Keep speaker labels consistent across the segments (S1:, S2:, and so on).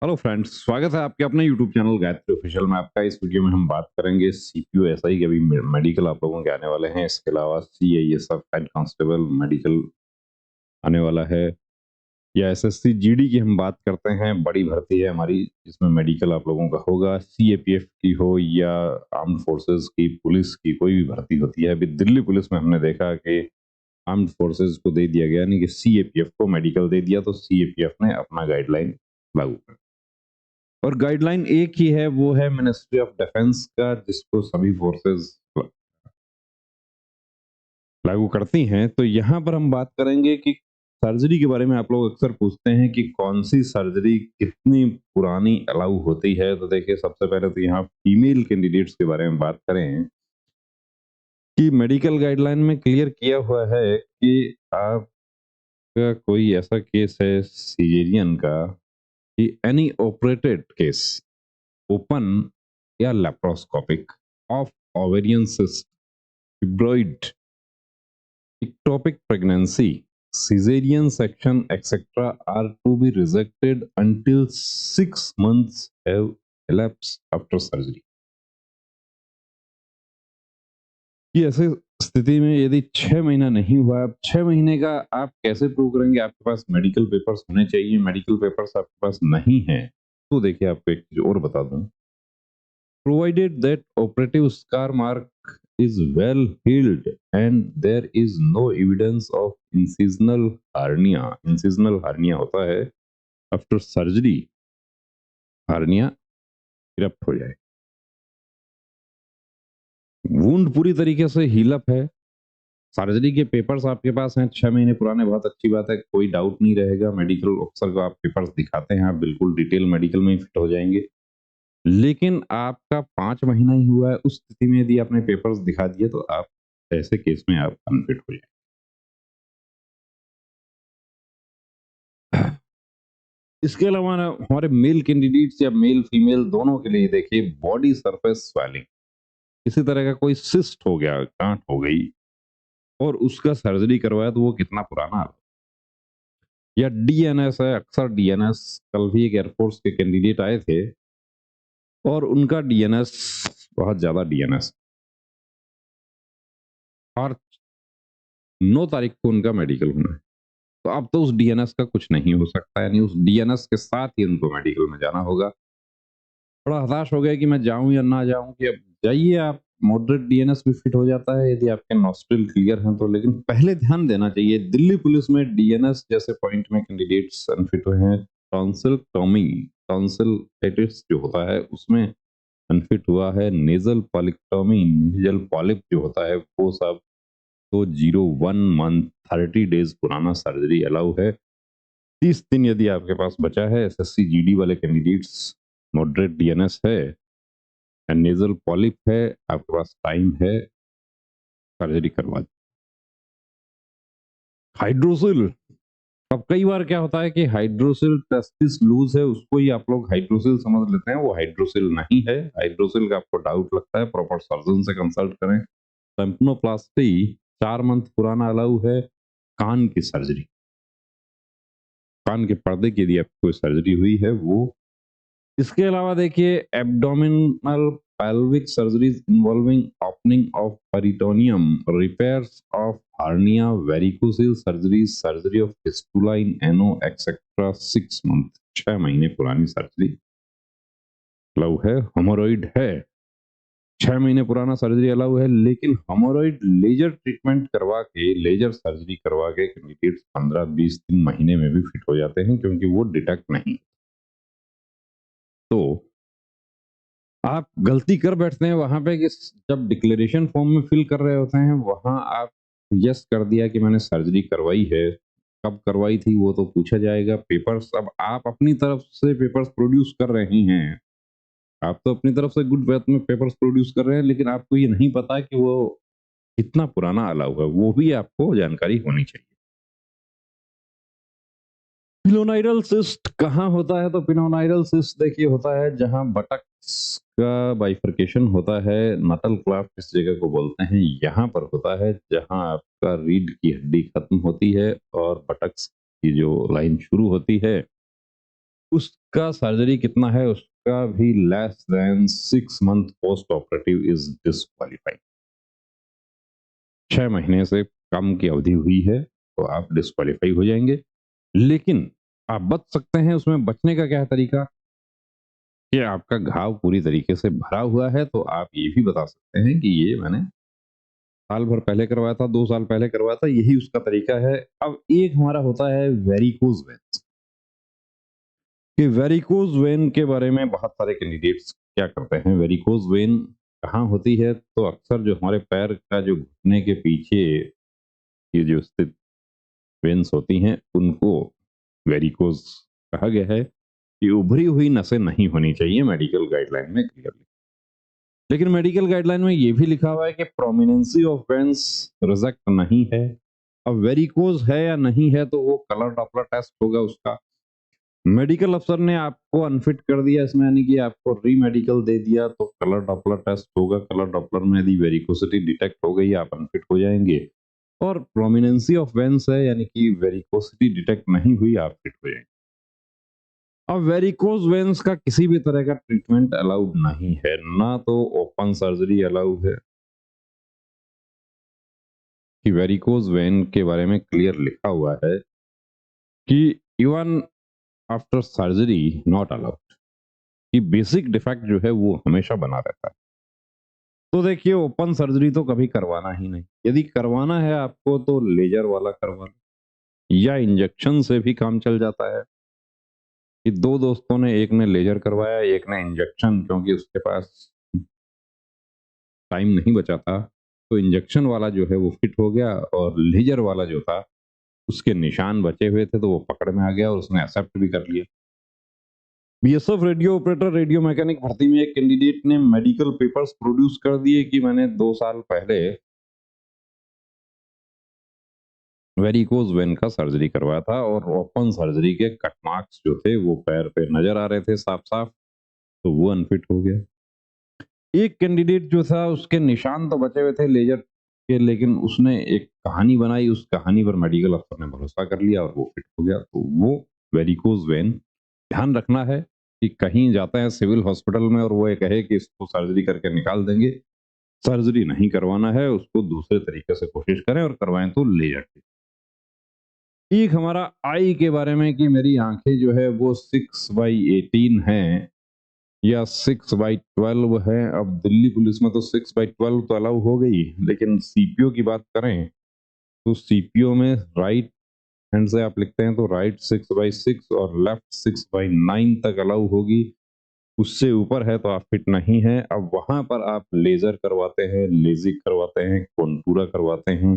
S1: Hello friends, स्वागत है आपके अपने यूट्यूब चैनल गायत्री ऑफिशियल में। आपका इस वीडियो में हम बात करेंगे सीपीयू एसआई के। अभी मेडिकल आप लोगों के आने वाले हैं। इसके अलावा सीआईएसएफ हेड कांस्टेबल मेडिकल आने वाला है, या एसएससी जीडी की हम बात करते हैं। बड़ी भर्ती है हमारी, जिसमें मेडिकल आप लोगों का होगा। सीएपीएफ की हो या आर्म्ड फोर्सेस की, पुलिस की, कोई भी भर्ती होती है। अभी दिल्ली पुलिस में हमने देखा कि आर्म्ड फोर्सेस को दे दिया गया, यानी कि सीएपीएफ को मेडिकल दे दिया, तो सीएपीएफ ने अपना गाइडलाइन लागू कर, और गाइडलाइन एक ही है, वो है मिनिस्ट्री ऑफ डिफेंस का, जिसको सभी फोर्सेस लागू करती हैं। तो यहाँ पर हम बात करेंगे कि सर्जरी के बारे में। आप लोग अक्सर पूछते हैं कि कौन सी सर्जरी कितनी पुरानी अलाउ होती है। तो देखिए, सबसे पहले तो यहाँ फीमेल कैंडिडेट्स के बारे में बात करें कि मेडिकल गाइडलाइन में क्लियर किया हुआ है कि आपका कोई ऐसा केस है सीजेरियन का, कि एनी ऑपरेटेड केस, ओपन या laparoscopic, of ovarian cyst, fibroid, ectopic pregnancy, cesarean section, etc. are to be rejected until 6 months have elapsed after surgery. ये ऐसे स्थिति में यदि 6 महीना नहीं हुआ, अब 6 महीने का आप कैसे प्रूव करेंगे? आपके पास मेडिकल पेपर्स होने चाहिए। मेडिकल पेपर्स आपके पास नहीं है, तो देखिए आपको एक चीज और बता दूं। Provided that operative scar mark is well healed and there is no evidence of incisional hernia. Incisional hernia होता है आफ्टर सर्जरी, हार्निया इरप्ट हो जाए। वुंड पूरी तरीके से हील अप है। सर्जरी के पेपर्स आपके पास हैं 6 महीने पुराने, बहुत अच्छी बात है, कोई डाउट नहीं रहेगा। मेडिकल ऑफिसर को आप पेपर्स दिखाते हैं, आप बिल्कुल डिटेल मेडिकल में ही फिट हो जाएंगे। लेकिन आपका 5 महीना ही हुआ है, उस स्थिति में यदि आपने पेपर्स दिखा दिए तो आप ऐसे केस में आप अनफिट हो जाए। इसके अलावा हमारे मेल कैंडिडेट्स या मेल फीमेल दोनों के लिए देखिए, बॉडी सरफेस स्वेलिंग, इसी तरह का कोई सिस्ट हो गया, गांठ हो गई, और उसका सर्जरी करवाया, तो वो कितना पुराना है। या डीएनएस है, अक्सर डीएनएस, कल भी एक एयरफोर्स के कैंडिडेट आए थे और उनका डीएनएस बहुत ज्यादा डीएनएस, और 9 तारीख को उनका मेडिकल होना है। तो अब तो उस डीएनएस का कुछ नहीं हो सकता, यानी उस डीएनएस के साथ ही उनको मेडिकल में जाना होगा। थोड़ा हताश हो गया कि मैं जाऊं या ना जाऊं, कि अब जाइए आप, मॉडरेट डीएनएस भी फिट हो जाता है यदि आपके नॉस्ट्रिल क्लियर हैं तो। लेकिन पहले ध्यान देना चाहिए, दिल्ली पुलिस में डीएनएस जैसे पॉइंट में कैंडिडेट्स अनफिट हुए हैं। टॉन्सिलटॉमी, टॉन्सिलाइटिस जो होता है उसमें अनफिट हुआ है। नेजल पॉलिक्टॉमी, नेजल पॉलिप जो होता है वो सब, तो 01 मंथ 30 डेज पुराना सर्जरी अलाउ है। 30 दिन यदि आपके पास बचा है, एसएससी जीडी वाले कैंडिडेट्स, मॉडरेट डीएनएस है, नेजल पॉलिप है, आपके पास टाइम है, सर्जरी करवा। हाइड्रोसिल, अब कई बार क्या होता है कि हाइड्रोसिल टेस्टिस लूज है, उसको ही आप लोग हाइड्रोसिल समझ लेते हैं। वो हाइड्रोसिल नहीं है। हाइड्रोसिल का आपको डाउट लगता है, प्रॉपर सर्जन से कंसल्ट करें। टेम्पनोप्लास्टी 4 मंथ पुराना अलाउ है। कान की सर्जरी, कान के पर्दे की यदि आपको सर्जरी हुई है वो। इसके अलावा देखिए, abdominal pelvic surgeries involving opening of peritoneum, repairs of hernia, varicocele surgeries, surgery of fistula in ano, etc. 6 month, 6 महीने पुरानी सर्जरी अलाउ है। हेमोरॉइड है, 6 महीने पुराना सर्जरी अलाउ है। लेकिन हेमोरॉइड लेजर ट्रीटमेंट करवा के, लेजर सर्जरी करवा के कैंडिडेट्स 15-20 दिन, महीने में भी फिट हो जाते हैं, क्योंकि वो डिटेक्ट नहीं। तो आप गलती कर बैठते हैं वहां पे कि जब डिक्लेरेशन फॉर्म में फिल कर रहे होते हैं, वहां आप यस कर दिया कि मैंने सर्जरी करवाई है। कब करवाई थी वो तो पूछा जाएगा। पेपर्स, अब आप अपनी तरफ से पेपर्स प्रोड्यूस कर रहे हैं, आप तो अपनी तरफ से गुड फेथ में पेपर्स प्रोड्यूस कर रहे हैं, लेकिन आपको ये नहीं पता कि वो कितना पुराना अलाउ है, वो भी आपको जानकारी होनी चाहिए। पिलोनाइडल सिस्ट कहाँ होता है? तो पिलोनाइडल सिस्ट देखिए होता है जहां बटक्स का बाइफर्केशन होता है। नटल क्लाफ्ट इस जगह को बोलते हैं, यहाँ पर होता है जहां आपका रीढ़ की हड्डी खत्म होती है और बटक्स की जो लाइन शुरू होती है, उसका सर्जरी कितना है, उसका भी less than 6 month post operative is disqualified. 6 महीने से कम की अवधि हुई है तो आप डिस्क्वालीफाई हो जाएंगे। लेकिन आप बच सकते हैं। उसमें बचने का क्या है तरीका, कि आपका घाव पूरी तरीके से भरा हुआ है तो आप ये भी बता सकते हैं कि ये मैंने साल भर पहले करवाया था, 2 साल पहले करवाया था, यही उसका तरीका है। अब एक हमारा होता है वेरिकोज वेन्स, कि वेरिकोज वेन के बारे में बहुत सारे कैंडिडेट्स क्या करते हैं। वेरिकोज वेन कहाँ होती है, तो अक्सर जो हमारे पैर का जो घुटने के पीछे ये जो स्थित वेन्स होती हैं उनको वेरिकोज कहा गया है। कि उभरी हुई नसें नहीं होनी चाहिए मेडिकल गाइडलाइन में क्लियरली। लेकिन मेडिकल गाइडलाइन में ये भी लिखा हुआ है कि प्रोमिनेंसी ऑफ वेन्स रिजेक्ट नहीं है। अब वेरिकोज है या नहीं है तो वो कलर डॉपलर टेस्ट होगा उसका। मेडिकल अफसर ने आपको अनफिट कर दिया इसमें, यानी कि आपको री मेडिकल दे दिया, तो कलर डॉपलर टेस्ट होगा। कलर डॉपलर में यदि वेरिकोसिटी डिटेक्ट हो गई आप अनफिट हो जाएंगे। और प्रोमिनेंसी ऑफ वेन्स है यानी कि वेरिकोसिटी डिटेक्ट नहीं हुई आप फिट हो जाएंगे। अब वेरिकोज वेन्स का किसी भी तरह का ट्रीटमेंट अलाउड नहीं है, ना तो ओपन सर्जरी अलाउड है। कि वेरिकोज वेन के बारे में क्लियर लिखा हुआ है कि even after surgery not allowed, कि बेसिक डिफेक्ट जो है वो हमेशा बना रहता है। तो देखिए ओपन सर्जरी तो कभी करवाना ही नहीं। यदि करवाना है आपको तो लेजर वाला करवा लो, या इंजेक्शन से भी काम चल जाता है। कि 2 दोस्तों ने, एक ने लेजर करवाया, एक ने इंजेक्शन, क्योंकि उसके पास टाइम नहीं बचा था, तो इंजेक्शन वाला जो है वो फिट हो गया, और लेजर वाला जो था उसके निशान बचे हुए थे तो वो पकड़ में आ गया और उसने एक्सेप्ट भी कर लिया। BSF radio operator radio mechanic भर्ती में एक कैंडिडेट ने मेडिकल पेपर्स प्रोड्यूस कर दिए कि मैंने 2 साल पहले वेरिकोज वेन का सर्जरी करवाया था, और ओपन सर्जरी के कट मार्क्स जो थे वो पैर पे नजर आ रहे थे साफ साफ, तो वो अनफिट हो गया। एक कैंडिडेट जो था उसके निशान तो बचे हुए थे लेजर के, लेकिन उसने एक कहानी बनाई, उस कहानी पर मेडिकल अफसर ने भरोसा कर लिया और वो फिट हो गया। तो वो वेरिकोज वेन ध्यान रखना है कि कहीं जाते हैं सिविल हॉस्पिटल में और वो ये कहे कि इसको सर्जरी करके निकाल देंगे, सर्जरी नहीं करवाना है, उसको दूसरे तरीके से कोशिश करें और करवाएं तो लेजर। एक हमारा आई के बारे में, कि मेरी आंखें जो है वो 6/18 हैं या 6/12 है। अब दिल्ली पुलिस में तो 6/12 तो अलाउ हो गई, लेकिन सीपीओ की बात करें तो सीपीओ में राइट हैंड से आप लिखते हैं तो राइट 6/6 और लेफ्ट 6/9 तक अलाउ होगी। उससे ऊपर है तो आप फिट नहीं है। अब वहां पर आप लेजर करवाते हैं, लेजिक करवाते हैं, कोंटूरा करवाते हैं,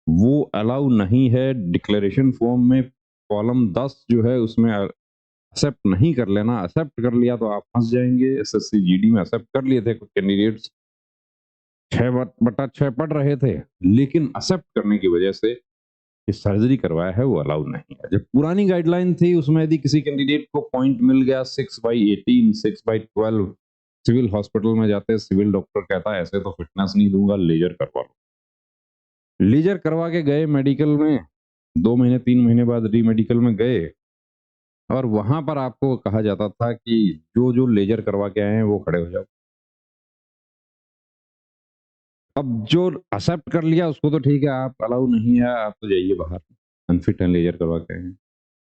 S1: वो अलाउ नहीं है। डिक्लेरेशन फॉर्म में कॉलम 10 जो है उसमें एक्सेप्ट नहीं कर लेना। एक्सेप्ट कर लिया तो आप फंस जाएंगे। एसएससी जीडी में एक्सेप्ट कर लिए थे कुछ कैंडिडेट्स, 6/6 पढ़ रहे थे, लेकिन एक्सेप्ट करने की वजह से ये सर्जरी करवाया है वो अलाउ नहीं है। जब पुरानी गाइडलाइन थी उसमें यदि किसी कैंडिडेट को पॉइंट मिल गया 6/18, 6/12, सिविल हॉस्पिटल में जाते सिविल डॉक्टर कहता है ऐसे तो फिटनेस नहीं दूंगा, लेजर करवा लो। लेजर करवा के गए मेडिकल में, 2 महीने 3 महीने बाद री मेडिकल में गए, और वहां पर आपको कहा जाता था कि जो जो लेजर करवा के आए हैं वो खड़े हो जाओ। अब जो एक्सेप्ट कर लिया उसको तो ठीक है, आप अलाउ नहीं है, आप तो जाइए बाहर, अनफिट है, लेजर करवा के आए हैं।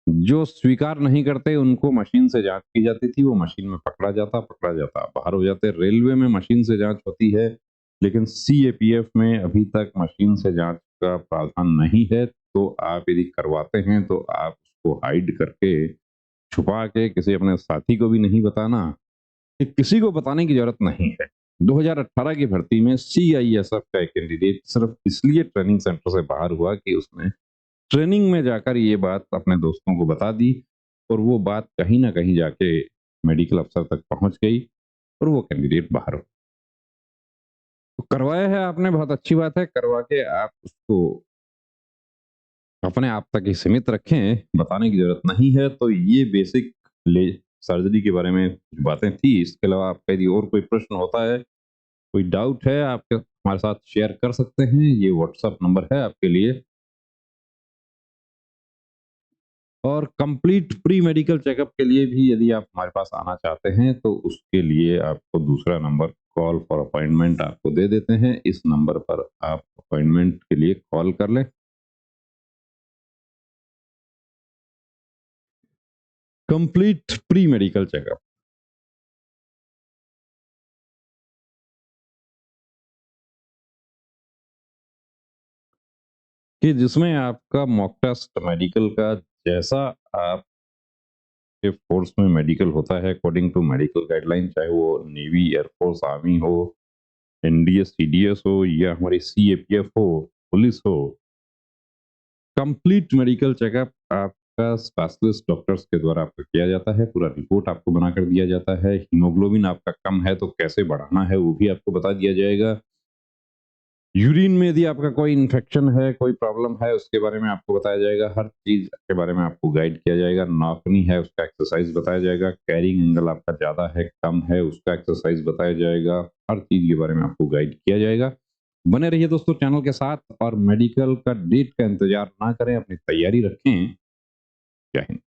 S1: जो स्वीकार नहीं करते उनको मशीन से जांच की जाती थी, वो मशीन में पकड़ा जाता, बाहर हो जाते। रेलवे में मशीन से जांच होती है, लेकिन सीएपीएफ में अभी तक मशीन से जांच का प्रावधान नहीं है। तो आप यदि करवाते हैं तो आप उसको हाइड करके, छुपा के, किसी अपने साथी को भी नहीं बताना, कि किसी को बताने की जरूरत नहीं है। 2018 की भर्ती में सीआईएसएफ का एक कैंडिडेट सिर्फ इसलिए ट्रेनिंग सेंटर से बाहर हुआ कि उसने ट्रेनिंग में जाकर ये बात अपने दोस्तों को बता दी, और वो बात कहीं ना कहीं जाके मेडिकल अफसर तक पहुंच गई और वो कैंडिडेट बाहर हो। तो करवाया है आपने, बहुत अच्छी बात है, करवा के आप उसको अपने आप तक ही सीमित रखें, बताने की जरूरत नहीं है। तो ये बेसिक ले सर्जरी के बारे में बातें थी। इसके अलावा आपका यदि और कोई प्रश्न होता है, कोई डाउट है, आप हमारे साथ शेयर कर सकते हैं। ये व्हाट्सएप नंबर है आपके लिए। और कंप्लीट प्री मेडिकल चेकअप के लिए भी यदि आप हमारे पास आना चाहते हैं तो उसके लिए आपको दूसरा नंबर कॉल फॉर अपॉइंटमेंट आपको दे देते हैं। इस नंबर पर आप अपॉइंटमेंट के लिए कॉल कर लें। कंप्लीट प्री मेडिकल चेकअप कि जिसमें आपका मॉक टेस्ट मेडिकल का जैसा आपके फोर्स में मेडिकल होता है अकॉर्डिंग टू मेडिकल गाइडलाइन, चाहे वो नेवी, एयरफोर्स, आर्मी हो, एनडीएस, सीडीएस हो या हमारी सीएपीएफ हो, पुलिस हो, कंप्लीट मेडिकल चेकअप आपका स्पेशलिस्ट डॉक्टर्स के द्वारा आपका किया जाता है। पूरा रिपोर्ट आपको बनाकर दिया जाता है। हीमोग्लोबिन आपका कम है तो कैसे बढ़ाना है वो भी आपको बता दिया जाएगा। यूरिन में यदि आपका कोई इन्फेक्शन है, कोई प्रॉब्लम है, उसके बारे में आपको बताया जाएगा। हर चीज के बारे में आपको गाइड किया जाएगा। नाकनी है उसका एक्सरसाइज बताया जाएगा। कैरिंग एंगल आपका ज्यादा है, कम है, उसका एक्सरसाइज बताया जाएगा। हर चीज के बारे में आपको गाइड किया जाएगा। बने रहिए दोस्तों चैनल के साथ और मेडिकल का डेट का इंतजार ना करें, अपनी तैयारी रखें। जय हिंद।